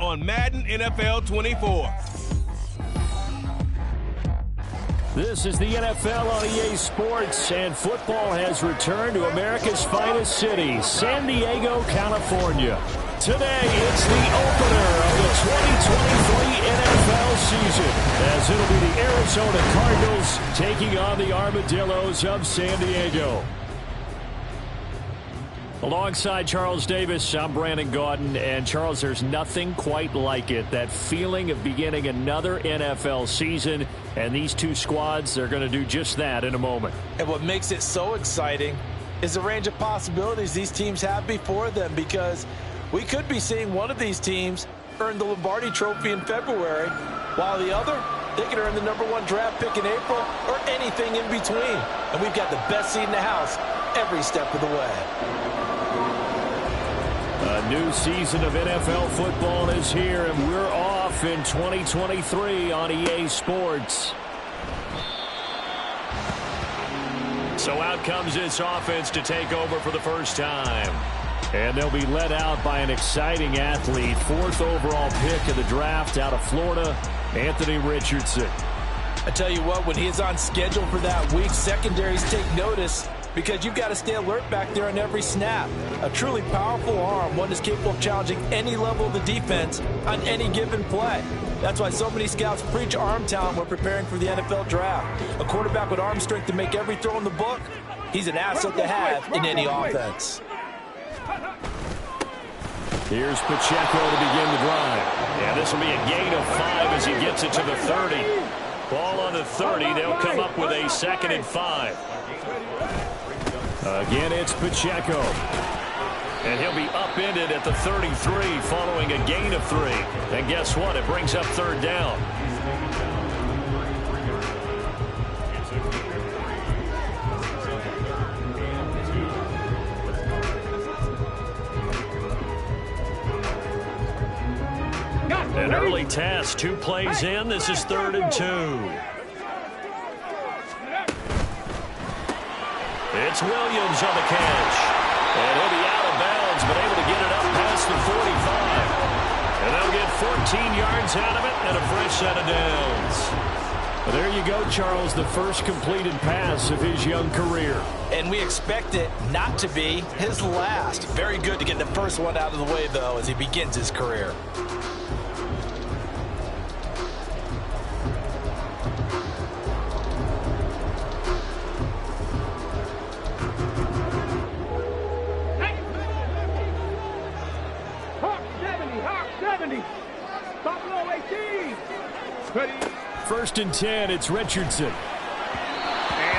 on Madden NFL 24. This is the NFL on EA Sports, and football has returned to America's finest city, San Diego, California. Today, it's the opener of the 2023 NFL season, as it'll be the Arizona Cardinals taking on the Armadillos of San Diego. Alongside Charles Davis, I'm Brandon Gaudin, and Charles, there's nothing quite like it. That feeling of beginning another NFL season, and these two squads, they're going to do just that in a moment. And what makes it so exciting is the range of possibilities these teams have before them, because we could be seeing one of these teams earn the Lombardi Trophy in February, while the other, they could earn the #1 draft pick in April or anything in between. And we've got the best seat in the house every step of the way. A new season of NFL football is here, and we're off in 2023 on EA Sports. So out comes this offense to take over for the first time. And they'll be led out by an exciting athlete, 4th overall pick of the draft out of Florida, Anthony Richardson. I tell you what, when he is on schedule for that week, secondaries take notice, because you've got to stay alert back there on every snap. A truly powerful arm, one that's capable of challenging any level of the defense on any given play. That's why so many scouts preach arm talent when preparing for the NFL draft. A quarterback with arm strength to make every throw in the book, he's an asset to have in any offense. Here's Pacheco to begin the drive. And this will be a gain of 5 as he gets it to the 30. Ball on the 30. They'll come up with a 2nd and 5. Again, it's Pacheco. And he'll be upended at the 33 following a gain of 3. And guess what? It brings up 3rd down. An early test, 2 plays in. This is 3rd and 2. It's Williams on the catch. And he'll be out of bounds, but able to get it up past the 45. And they'll get 14 yards out of it and a fresh set of downs. Well, there you go, Charles, the first completed pass of his young career. And we expect it not to be his last. Very good to get the first one out of the way, though, as he begins his career. First and 10, it's Richardson. And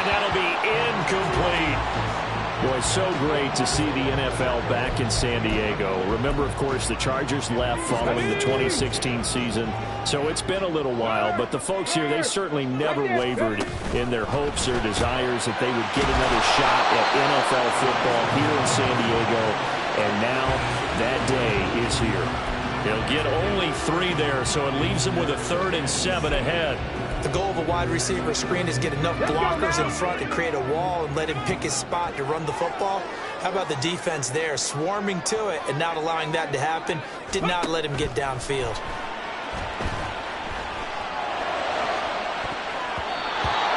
that'll be incomplete. Boy, so great to see the NFL back in San Diego. Remember, of course, the Chargers left following the 2016 season, so it's been a little while. But the folks here, they certainly never wavered in their hopes or desires that they would get another shot at NFL football here in San Diego. And now that day is here. They'll get only 3 there, so it leaves them with a 3rd and 7 ahead. The goal of a wide receiver screen is get enough blockers in front to create a wall and let him pick his spot to run the football. How about the defense there, swarming to it and not allowing that to happen? Did not let him get downfield.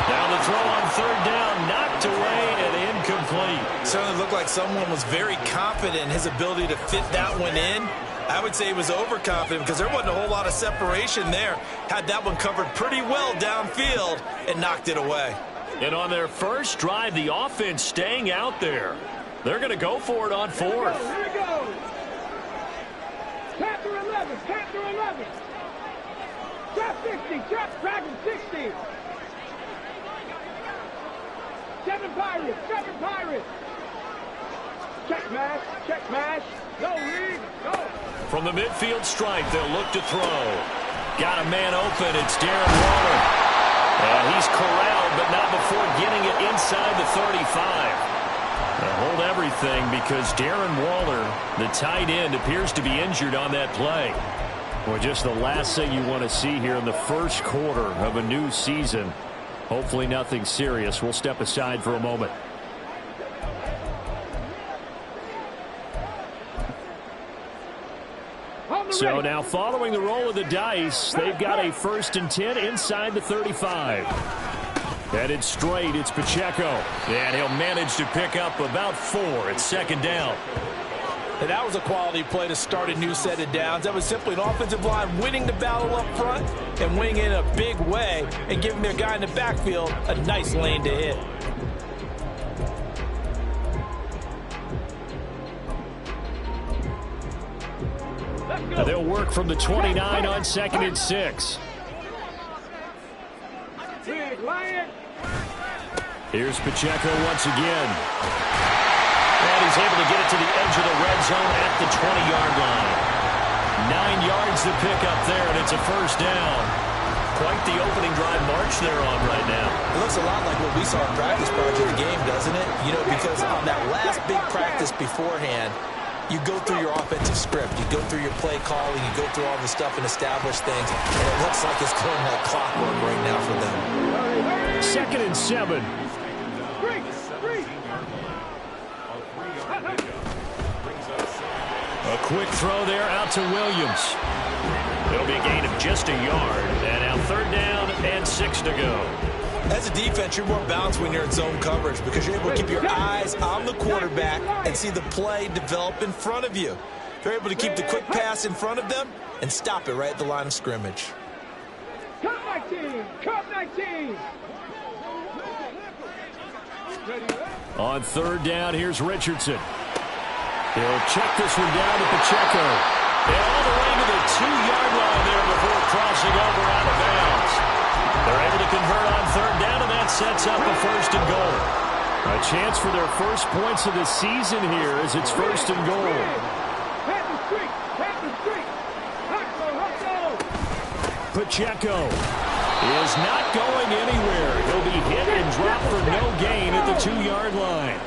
Now the throw on 3rd down, knocked away and incomplete. Certainly looked like someone was very confident in his ability to fit that one in. I would say he was overconfident because there wasn't a whole lot of separation there. Had that one covered pretty well downfield and knocked it away. And on their first drive, the offense staying out there. They're going to go for it on 4th. Here we go. Chapter 11, chapter 11. Trap 60, trap dragon 60. 7 pirates. Check mash, no read, go. From the midfield stripe, they'll look to throw. Got a man open, it's Darren Waller. And he's corralled, but not before getting it inside the 35. Now hold everything because Darren Waller, the tight end, appears to be injured on that play. Well, just the last thing you want to see here in the first quarter of a new season. Hopefully nothing serious. We'll step aside for a moment. So now following the roll of the dice, they've got a 1st and 10 inside the 35. Headed straight, it's Pacheco. And he'll manage to pick up about 4. It's 2nd down. And that was a quality play to start a new set of downs. That was simply an offensive line winning the battle up front and winning in a big way and giving their guy in the backfield a nice lane to hit. Now they'll work from the 29 on 2nd and 6. Here's Pacheco once again. And he's able to get it to the edge of the red zone at the 20-yard line. 9 yards to pick up there, and it's a 1st down. Quite the opening drive march they're on right now. It looks a lot like what we saw in practice prior to the game, doesn't it? You know, because on that last big practice beforehand, you go through your offensive script. You go through your play calling. You go through all the stuff and establish things. And it looks like it's going like clockwork right now for them. 2nd and 7. A quick throw there out to Williams. It'll be a gain of just a yard. And now 3rd down and 6 to go. As a defense, you're more balanced when you're in zone coverage because you're able to keep your eyes on the quarterback and see the play develop in front of you. You're able to keep the quick pass in front of them and stop it right at the line of scrimmage. Cut 19! Cut 19! On 3rd down, here's Richardson. He'll check this one down to Pacheco. And all the way to the 2-yard line there before crossing over out of bounds. They're able to convert on 3rd down, and that sets up a 1st and goal. A chance for their first points of the season here as it's 1st and goal. Pacheco is not going anywhere. He'll be hit and dropped for no gain at the 2-yard line.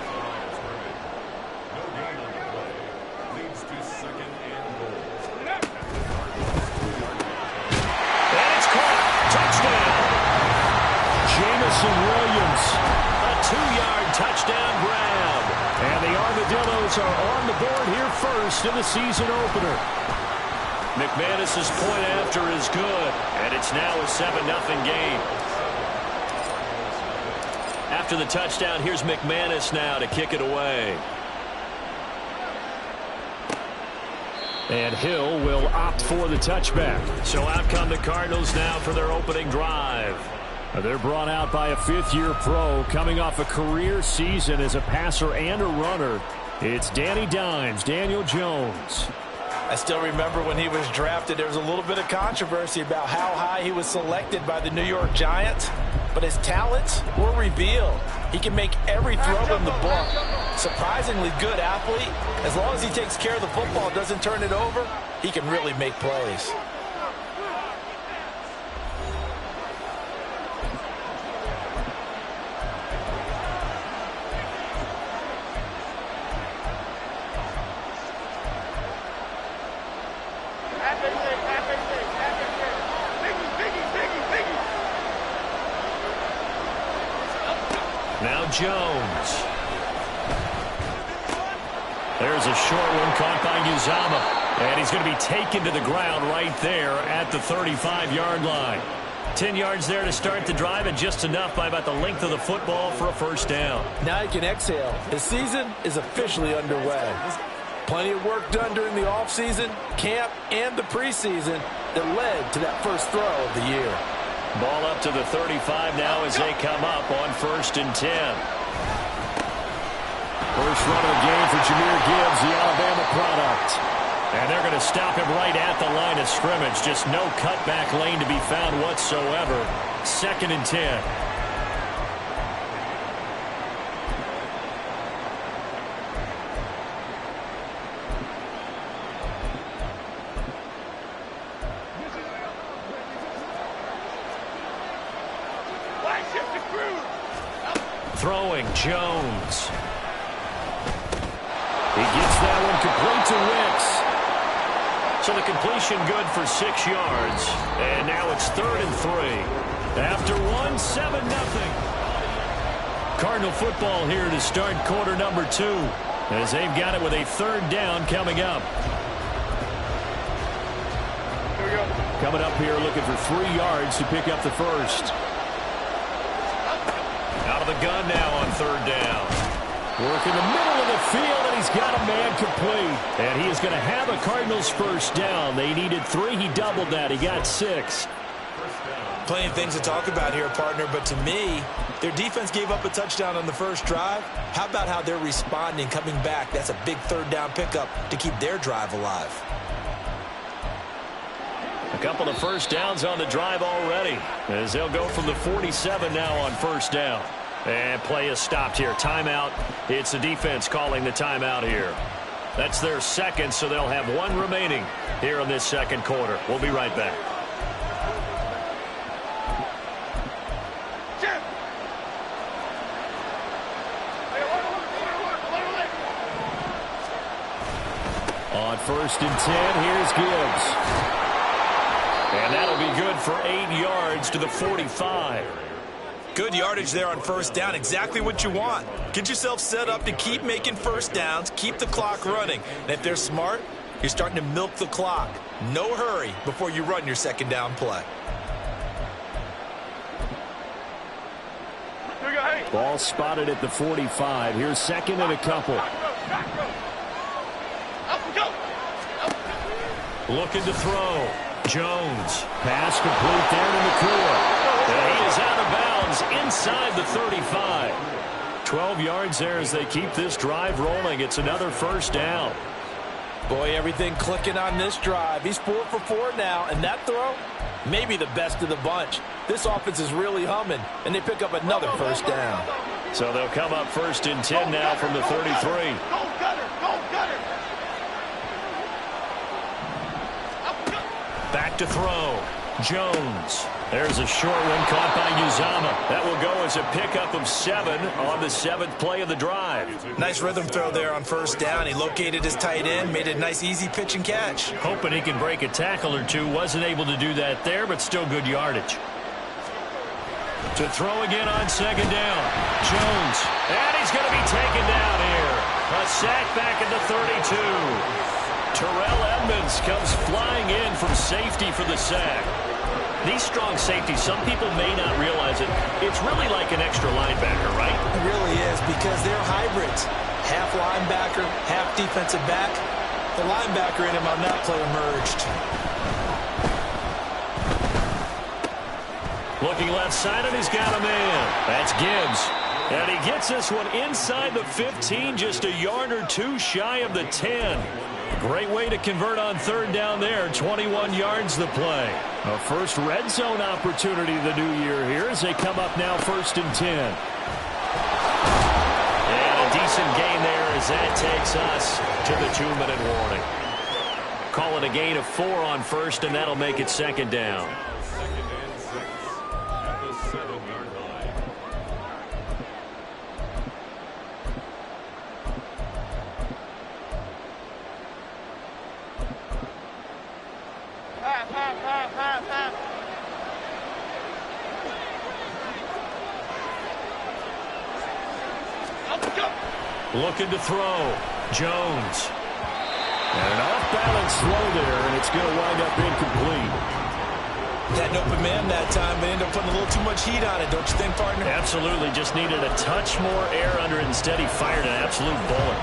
Williams, a 2-yard touchdown grab. And the Armadillos are on the board here first in the season opener. McManus's point after is good, and it's now a 7-0 game. After the touchdown, here's McManus now to kick it away. And Hill will opt for the touchback. So out come the Cardinals now for their opening drive. They're brought out by a 5th-year pro coming off a career season as a passer and a runner. It's Danny Dimes, Daniel Jones. I still remember when he was drafted, there was a little bit of controversy about how high he was selected by the New York Giants, but his talents were revealed. He can make every throw in the book. Surprisingly good athlete. As long as he takes care of the football, doesn't turn it over, he can really make plays. Now Jones. There's a short one caught by Uzama. And he's going to be taken to the ground right there at the 35-yard line. 10 yards there to start the drive, and just enough by about the length of the football for a 1st down. Now he can exhale. His season is officially underway. Plenty of work done during the offseason, camp, and the preseason that led to that first throw of the year. Ball up to the 35 now as they come up on 1st and 10. First run of the game for Jahmyr Gibbs, the Alabama product. And they're going to stop him right at the line of scrimmage. Just no cutback lane to be found whatsoever. 2nd and 10. Throwing Jones. He gets that one complete to Wicks. So the completion good for 6 yards. And now it's 3rd and 3. After 7-0. Cardinal football here to start quarter number 2. As they've got it with a 3rd down coming up. Coming up here looking for 3 yards to pick up the first. Out of the gun now on 3rd down. Work in the middle of the field, and he's got a man complete. And he is going to have a Cardinals first down. They needed 3. He doubled that. He got 6. Plenty of things to talk about here, partner, but to me, their defense gave up a touchdown on the first drive. How about how they're responding, coming back? That's a big 3rd down pickup to keep their drive alive. A couple of first downs on the drive already, as they'll go from the 47 now on 1st down. And play is stopped here. Timeout. It's the defense calling the timeout here. That's their 2nd, so they'll have 1 remaining here in this 2nd quarter. We'll be right back. On 1st and 10, here's Gibbs. And that'll be good for 8 yards to the 45. Good yardage there on 1st down. Exactly what you want. Get yourself set up to keep making first downs, keep the clock running. And if they're smart, you're starting to milk the clock. No hurry before you run your 2nd down play. Ball spotted at the 45. Here's 2nd and a couple. Looking to throw. Jones. Pass complete there to McClure. And he is out of bounds inside the 35. 12 yards there as they keep this drive rolling. It's another 1st down. Boy, everything clicking on this drive. He's 4 for 4 now, and that throw, maybe the best of the bunch. This offense is really humming, and they pick up another 1st down. So they'll come up 1st and 10 now from the 33. Back to throw. Jones. There's a short one caught by Uzama. That will go as a pickup of 7 on the 7th play of the drive. Nice rhythm throw there on 1st down. He located his tight end, made a nice easy pitch and catch. Hoping he can break a tackle or 2. Wasn't able to do that there, but still good yardage. To throw again on 2nd down. Jones. And he's going to be taken down here. A sack back at the 32. Terrell Edmonds comes flying in from safety for the sack. These strong safeties, some people may not realize it. It's really like an extra linebacker, right? It really is, because they're hybrids. Half linebacker, half defensive back. The linebacker in him on that play emerged. Looking left side, and he's got a man. That's Gibbs. And he gets this one inside the 15, just a yard or 2 shy of the 10. Great way to convert on 3rd down there. 21 yards the play. A first red zone opportunity the new year here as they come up now 1st and 10. And a decent gain there as that takes us to the 2-minute warning. Call it a gain of 4 on 1st, and that'll make it 2nd down. Looking to throw. Jones. And an off-balance throw there, and it's going to wind up incomplete. Had an open man that time, but ended up putting a little too much heat on it, don't you think, partner? Absolutely. Just needed a touch more air under it. Instead, he fired an absolute bullet.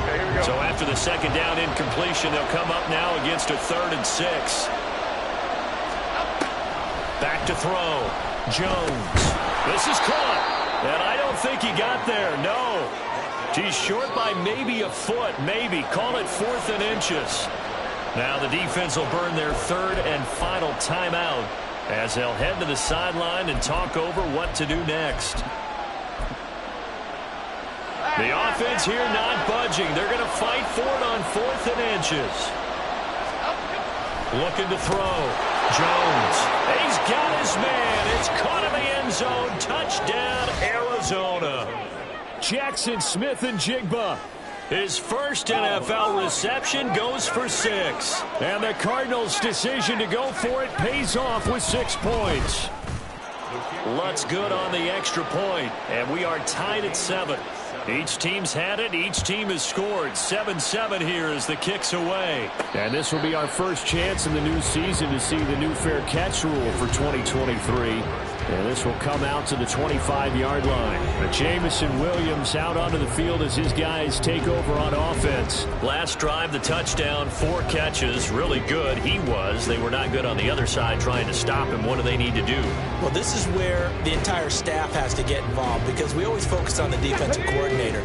Okay, so after the 2nd down incompletion, they'll come up now against a 3rd and 6. Back to throw. Jones. This is caught. And I don't think he got there. No. He's short by maybe a foot. Maybe. Call it 4th and inches. Now the defense will burn their 3rd and final timeout as they'll head to the sideline and talk over what to do next. The offense here not budging. They're going to fight for it on 4th and inches. Looking to throw. Jones. He's got his man. It's caught in the end zone. Touchdown, Arizona. Jackson Smith-Njigba. His first NFL reception goes for 6. And the Cardinals' decision to go for it pays off with 6 points. Lutz good on the extra point. And we are tied at 7. Each team's had it. Each team has scored. 7-7 here as the kick's away. And this will be our first chance in the new season to see the new fair catch rule for 2023. And this will come out to the 25-yard line. Jamison Williams out onto the field as his guys take over on offense. Last drive, the touchdown, 4 catches. Really good. He was. They were not good on the other side trying to stop him. What do they need to do? Well, this is where the entire staff has to get involved because we always focus on the defensive coordinator.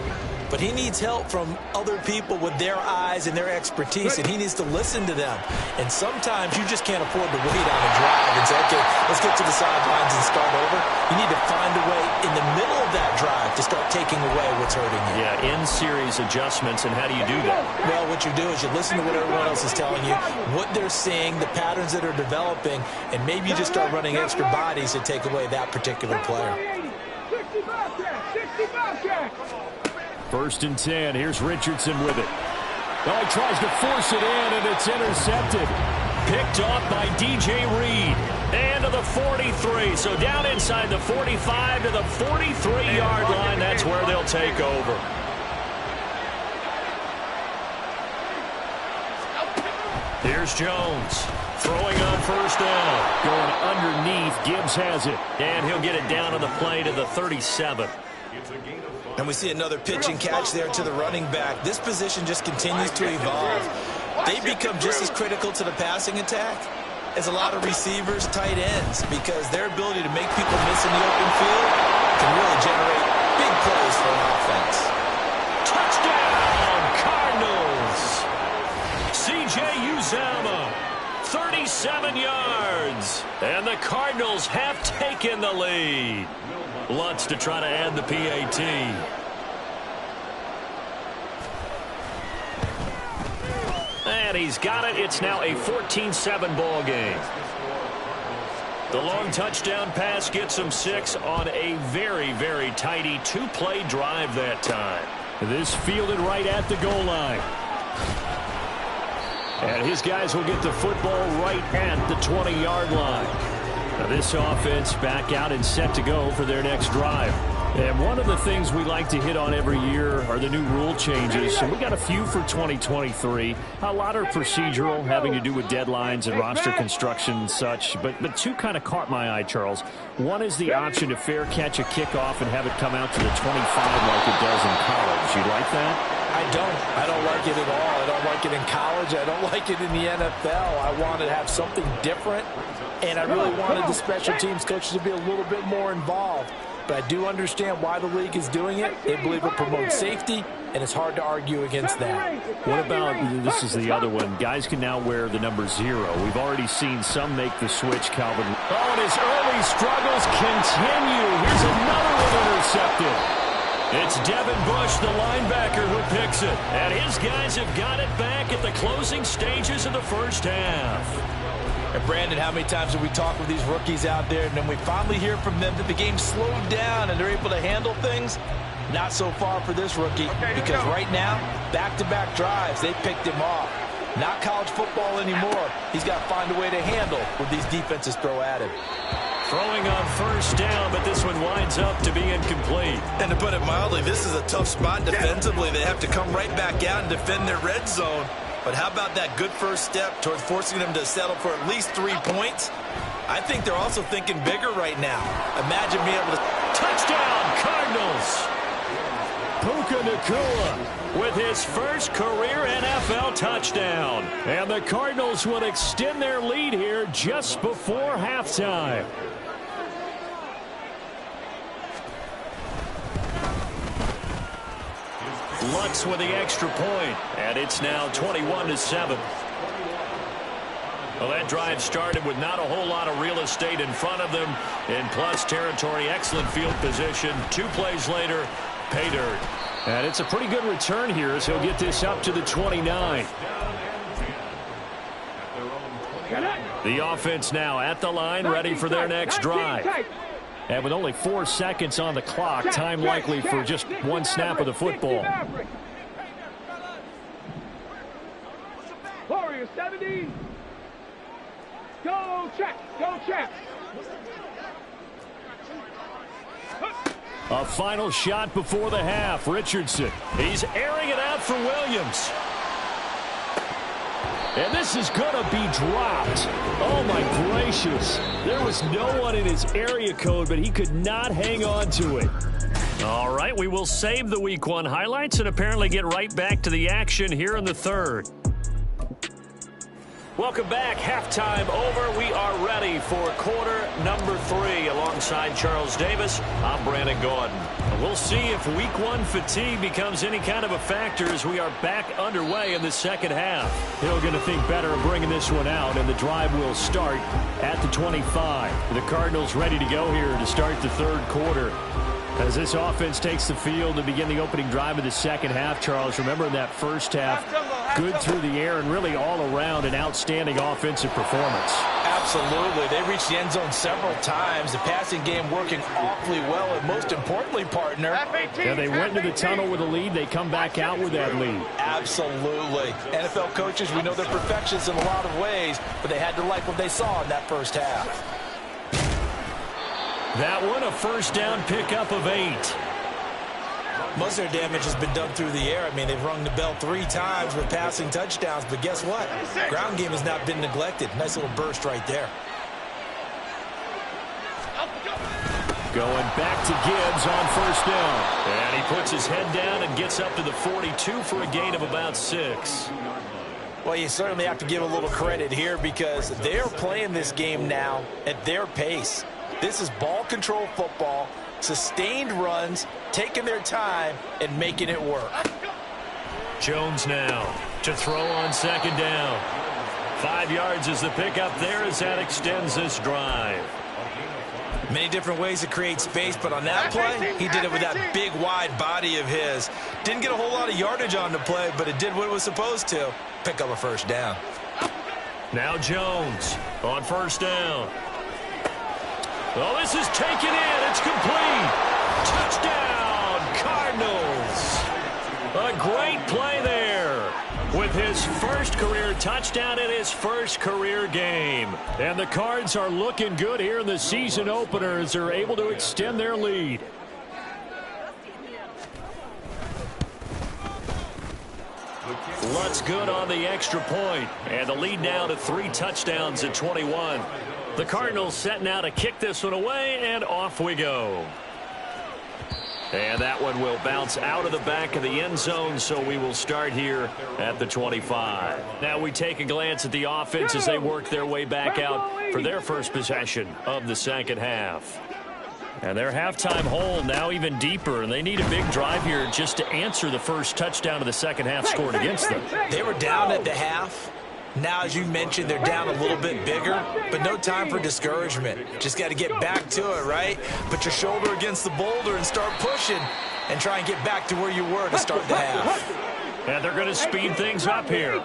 But he needs help from other people with their eyes and their expertise, and he needs to listen to them. And sometimes you just can't afford to wait on a drive and say, okay, let's get to the sidelines and start over. You need to find a way in the middle of that drive to start taking away what's hurting you. Yeah, in-series adjustments, and how do you do that? Well, what you do is you listen to what everyone else is telling you, what they're seeing, the patterns that are developing, and maybe you just start running extra bodies to take away that particular player. 60 Bobcats. First and 10. Here's Richardson with it. Oh, he tries to force it in, and it's intercepted. Picked off by DJ Reed. And to the 43. So down inside the 45 to the 43-yard line. That's where they'll take over. Here's Jones. Throwing on first down. Going underneath. Gibbs has it. And he'll get it down on the play to the 37. And we see another pitch and catch there to the running back. This position just continues to evolve. They become just as critical to the passing attack as a lot of receivers, tight ends, because their ability to make people miss in the open field can really generate big plays for an offense. Touchdown, Cardinals! C.J. Uzomah, 37 yards. And the Cardinals have taken the lead. Lutz to try to add the PAT. And he's got it. It's now a 14-7 ball game. The long touchdown pass gets him 6 on a very, very tidy 2-play drive that time. This fielded right at the goal line. And his guys will get the football right at the 20-yard line. Now this offense back out and set to go for their next drive. And one of the things we like to hit on every year are the new rule changes. And we got a few for 2023. A lot are procedural, having to do with deadlines and roster construction and such. But 2 kind of caught my eye, Charles. One is the option to fair catch a kickoff and have it come out to the 25 like it does in college. You like that? I don't like it at all. I don't like it in college. I don't like it in the NFL. I want to have something different, and I really wanted the special teams coaches to be a little bit more involved. But I do understand why the league is doing it. They believe it promotes safety, and it's hard to argue against that. What about, this is the other one, guys can now wear the number 0. We've already seen some make the switch, Calvin. Oh, and his early struggles continue. Here's another one intercepted. It's Devin Bush, the linebacker, who picks it. And his guys have got it back at the closing stages of the first half. And Brandon, how many times have we talked with these rookies out there, and then we finally hear from them that the game slowed down and they're able to handle things? Not so far for this rookie, because right now, back-to-back drives, they picked him off. Not college football anymore. He's got to find a way to handle what these defenses throw at him. Throwing on first down, but this one winds up to be incomplete. And to put it mildly, this is a tough spot defensively. They have to come right back out and defend their red zone. But how about that good first step towards forcing them to settle for at least 3 points? I think they're also thinking bigger right now. Imagine being able to... Touchdown, Cardinals! Puka Nacua with his first career NFL touchdown. And the Cardinals will extend their lead here just before halftime. Lutz with the extra point, and it's now 21-7. Well, that drive started with not a whole lot of real estate in front of them. In plus territory, excellent field position. 2 plays later, pay dirt. And it's a pretty good return here as he'll get this up to the 29. The offense now at the line, ready for their next drive. And with only 4 seconds on the clock, time likely for just 1 snap of the football. Warriors 70. Go check. Go check. A final shot before the half. Richardson. He's airing it out for Williams. And this is going to be dropped. Oh, my gracious. There was no one in his area code, but he could not hang on to it. All right, we will save the Week 1 highlights and apparently get right back to the action here in the third. Welcome back. Halftime over. We are ready for quarter number 3. Alongside Charles Davis, I'm Brandon Gordon. And we'll see if Week 1 fatigue becomes any kind of a factor as we are back underway in the second half. Hill going to think better of bringing this one out, and the drive will start at the 25. The Cardinals ready to go here to start the third quarter. As this offense takes the field to begin the opening drive of the second half, Charles, remember in that first half, good through the air and really all around an outstanding offensive performance. Absolutely. They reached the end zone several times. The passing game working awfully well, and most importantly, partner. Yeah, they went into the tunnel with a lead. They come back out with that lead. Absolutely. NFL coaches, we know they're perfectionists in a lot of ways, but they had to like what they saw in that first half. That one, a first down pickup of 8. Most of their damage has been done through the air. I mean, they've rung the bell 3 times with passing touchdowns, but guess what? Ground game has not been neglected. Nice little burst right there. Going back to Gibbs on first down. And he puts his head down and gets up to the 42 for a gain of about 6. Well, you certainly have to give a little credit here because they're playing this game now at their pace. This is ball control football, sustained runs, taking their time, and making it work. Jones now to throw on second down. 5 yards is the pickup there as that extends this drive. Many different ways to create space, but on that play, he did it with that big, wide body of his. Didn't get a whole lot of yardage on the play, but it did what it was supposed to. Pick up a first down. Now Jones on first down. Well, this is taken in. It's complete. Touchdown, Cardinals. A great play there with his first career touchdown in his first career game. And the Cards are looking good here in the season opener as they're able to extend their lead. Lutz good on the extra point, and the lead now to 3 touchdowns at 21. The Cardinals setting out to kick this one away, and off we go. And that one will bounce out of the back of the end zone, so we will start here at the 25. Now we take a glance at the offense as they work their way back out for their first possession of the second half. And their halftime hole now even deeper, and they need a big drive here just to answer the first touchdown of the second half scored against them. They were down at the half. Now, as you mentioned, they're down a little bit bigger, but no time for discouragement. Just got to get back to it, right? Put your shoulder against the boulder and start pushing and try and get back to where you were to start the half. And they're going to speed things up here.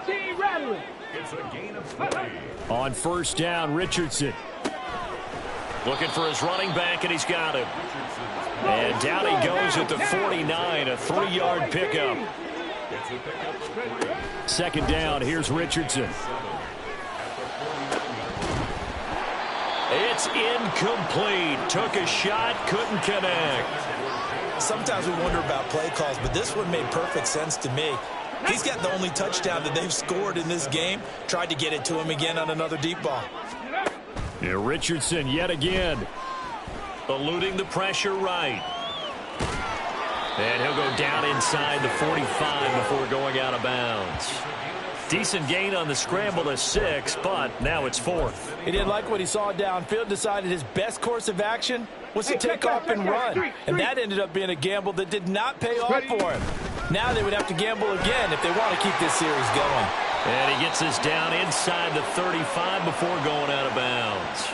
On first down, Richardson. Looking for his running back, and he's got him. And down he goes at the 49, a 3-yard pickup. Second down, here's Richardson. It's incomplete. Took a shot, couldn't connect. Sometimes we wonder about play calls, but this one made perfect sense to me. He's got the only touchdown that they've scored in this game. Tried to get it to him again on another deep ball. Yeah, Richardson yet again. Eluding the pressure right. And he'll go down inside the 45 before going out of bounds. Decent gain on the scramble to 6, but now it's 4th. He didn't like what he saw downfield, decided his best course of action was to take off and run. And that ended up being a gamble that did not pay off for him. Now they would have to gamble again if they want to keep this series going. And he gets this down inside the 35 before going out of bounds.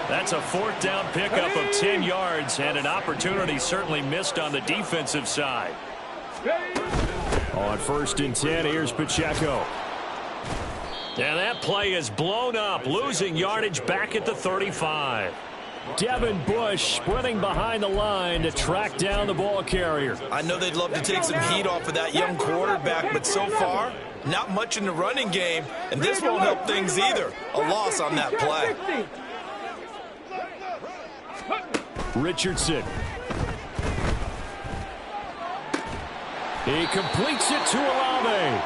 That's a 4th down pickup of 10 yards and an opportunity certainly missed on the defensive side. On 1st and 10, here's Pacheco. And that play is blown up, losing yardage back at the 35. Devin Bush sprinting behind the line to track down the ball carrier. I know they'd love to take some heat off of that young quarterback, but so far, not much in the running game, and this won't help things either. A loss on that play. Richardson. He completes it to Olave.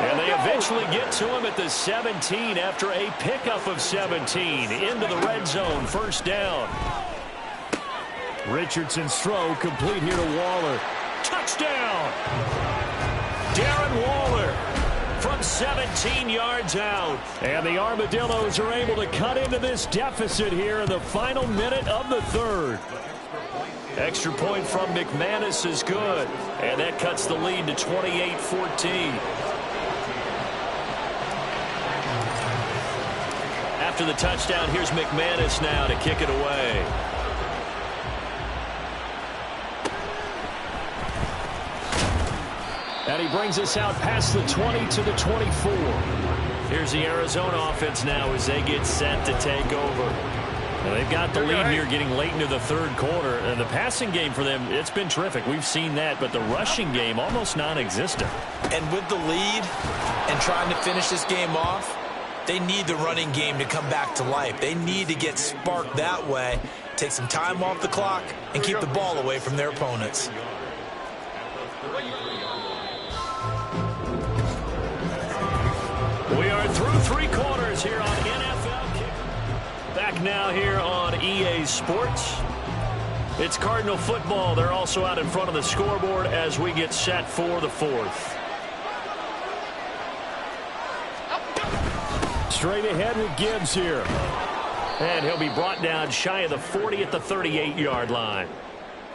And they eventually get to him at the 17 after a pickup of 17 into the red zone. First down. Richardson's throw complete here to Waller. Touchdown! Darren Waller from 17 yards out. And the Armadillos are able to cut into this deficit here in the final minute of the third. Extra point from McManus is good. And that cuts the lead to 28-14. After the touchdown, here's McManus now to kick it away. And he brings us out past the 20 to the 24. Here's the Arizona offense now as they get set to take over. Now they've got the lead here getting late into the third quarter. And the passing game for them, it's been terrific. We've seen that, but the rushing game almost non-existent. And with the lead and trying to finish this game off, they need the running game to come back to life. They need to get sparked that way, take some time off the clock, and keep the ball away from their opponents. We are through three quarters here on NFL Kick. Back now here on EA Sports. It's Cardinal football. They're also out in front of the scoreboard as we get set for the fourth. Straight ahead with Gibbs here. And he'll be brought down shy of the 40 at the 38-yard line.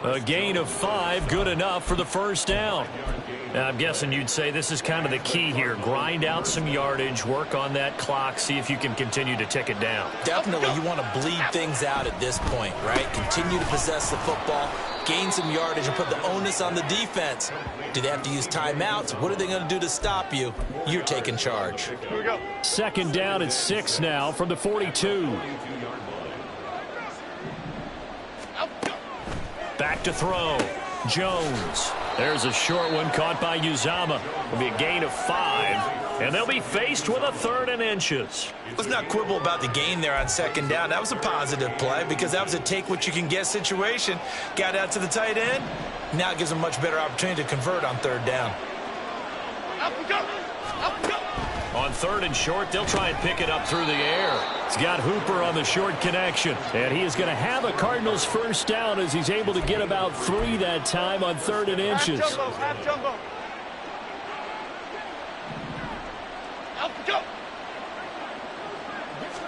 A gain of 5, good enough for the first down. Now, I'm guessing you'd say this is kind of the key here. Grind out some yardage, work on that clock, see if you can continue to tick it down. Definitely, you want to bleed things out at this point, right? Continue to possess the football, gain some yardage, and put the onus on the defense. Do they have to use timeouts? What are they going to do to stop you? You're taking charge. Here we go. Second down at 6 now from the 42. Back to throw. Jones. There's a short one caught by Uzama. It'll be a gain of 5, and they'll be faced with a 3rd and inches. Let's not quibble about the gain there on second down. That was a positive play because that was a take-what-you-can-get situation. Got out to the tight end. Now it gives them a much better opportunity to convert on 3rd down. Up we go. Up we go. On 3rd and short, they'll try and pick it up through the air. He's got Hooper on the short connection. And he is going to have a Cardinals first down as he's able to get about 3 that time on 3rd and inches. Half jumbo. Up we go.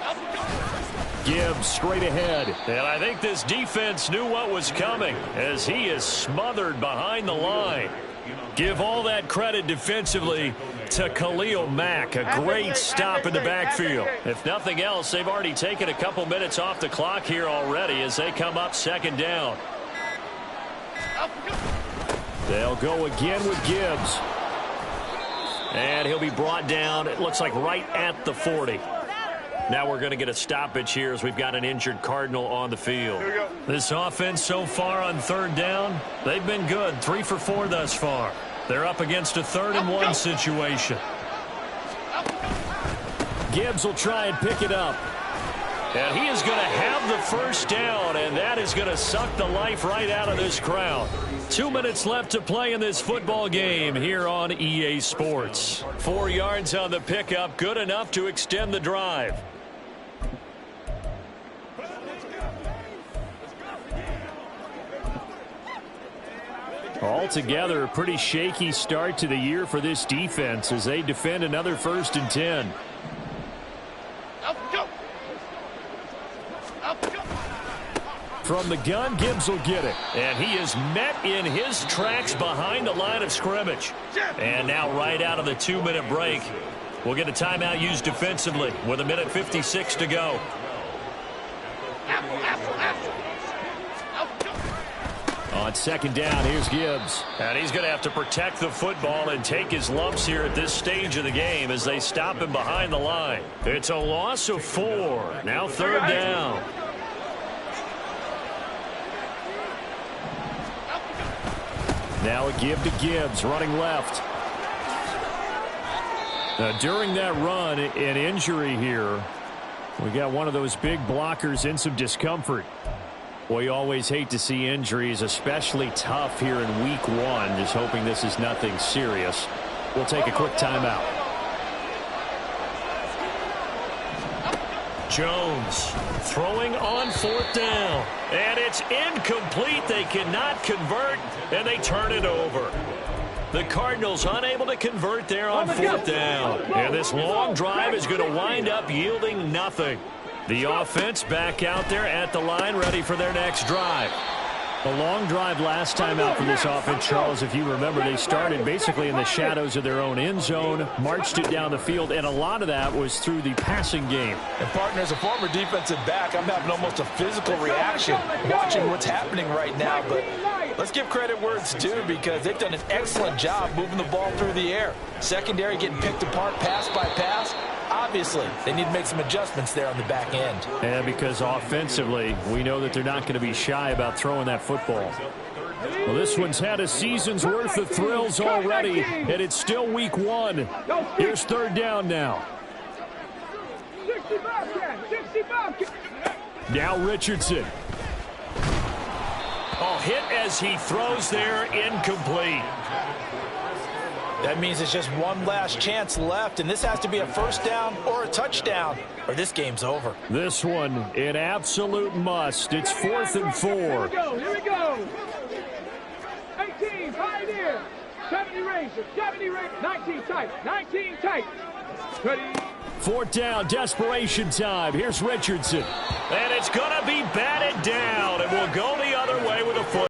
Up we go. Gibbs straight ahead. And I think this defense knew what was coming as he is smothered behind the line. Give all that credit defensively to Khalil Mack. A great stop in the backfield. If nothing else, they've already taken a couple minutes off the clock here already as they come up second down. They'll go again with Gibbs. And he'll be brought down, it looks like right at the 40. Now we're going to get a stoppage here as we've got an injured Cardinal on the field. This offense so far on 3rd down, they've been good. 3 for 4 thus far. They're up against a 3rd and 1 situation. Gibbs will try and pick it up. And he is going to have the first down, and that is going to suck the life right out of this crowd. 2 minutes left to play in this football game here on EA Sports. 4 yards on the pickup, good enough to extend the drive. Altogether, a pretty shaky start to the year for this defense as they defend another 1st and 10. From the gun, Gibbs will get it. And he is met in his tracks behind the line of scrimmage. And now right out of the 2-minute break, we'll get a timeout used defensively with 1:56 to go. On second down, here's Gibbs. And he's going to have to protect the football and take his lumps here at this stage of the game as they stop him behind the line. It's a loss of 4. Now 3rd down. Now a give to Gibbs, running left. During that run, an injury here. We got one of those big blockers in some discomfort. Well, you always hate to see injuries, especially tough here in week 1. Just hoping this is nothing serious. We'll take a quick timeout. Jones throwing on 4th down. And it's incomplete. They cannot convert, and they turn it over. The Cardinals unable to convert there on 4th down. And this long drive is going to wind up yielding nothing. The offense back out there at the line, ready for their next drive. A long drive last time out for this offense, Charles. If you remember, they started basically in the shadows of their own end zone, marched it down the field, and a lot of that was through the passing game. And, partner, as a former defensive back, I'm having almost a physical reaction watching what's happening right now. But let's give credit where it's due, because they've done an excellent job moving the ball through the air. Secondary getting picked apart pass by pass. Obviously, they need to make some adjustments there on the back end. Yeah, because offensively, we know that they're not going to be shy about throwing that football. Well, this one's had a season's worth of thrills already, and it's still week 1. Here's 3rd down now. Now Richardson. Oh, hit as he throws there, incomplete. That means it's just one last chance left, and this has to be a 1st down or a touchdown, or this game's over. This one, an absolute must. It's 4th and 4. Here we go. 18, Pioneer. 70 Rangers, 70 Rangers, 19 tight, 19 tight. 4th down, desperation time. Here's Richardson. And it's going to be batted down. It will go the